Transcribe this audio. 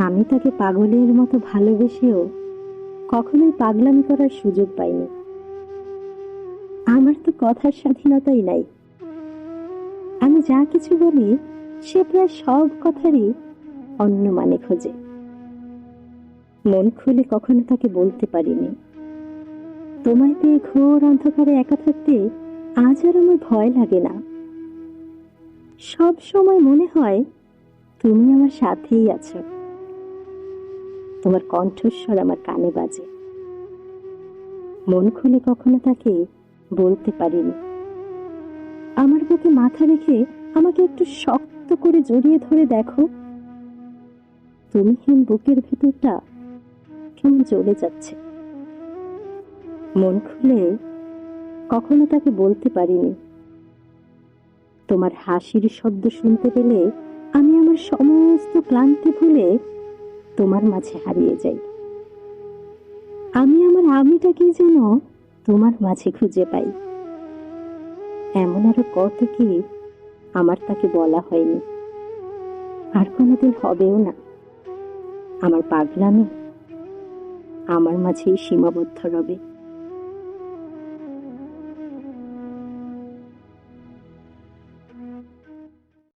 আমি তাকে পাগলের মতো ভালোবেসেও কখনোই পাগলামি করার সুযোগ পাইনি। আমার তো কথার স্বাধীনতাই নাই। আমি যা কিছু বলি সে প্রায় সব কথারই অন্য মানে খোঁজে। মন খুলে কখনো তাকে বলতে পারিনি, তোমায় পেয়ে ঘোর অন্ধকারে একা থাকতে আজ আর আমার ভয় লাগে না। সব সময় মনে হয় তুমি আমার সাথেই আছো, তোমার কণ্ঠস্বর আমার কানে বাজে। মন খুলে কখনো তাকে বলতে পারিনি, আমার বুকে মাথা রেখে আমাকে একটু শক্ত করে জড়িয়ে ধরে দেখো, তুমিহীন বুকের ভেতরটা কেমন জ্বলে যাচ্ছে। মন খুলে কখনো তাকে বলতে পারিনি, তোমার হাসির শব্দ শুনতে পেলে আমি আমার সমস্ত ক্লান্তি ভুলে তোমার মাঝে হারিয়ে যাই। আমি আমার আমিটাকে যেন তোমার মাঝে খুঁজে পাই। এমন আরো কত কি আমার তাকে বলা হয়নি, আর কোনোদিন হবেও না। আমার পাগলামি আমার মাঝেই সীমাবদ্ধ রবে।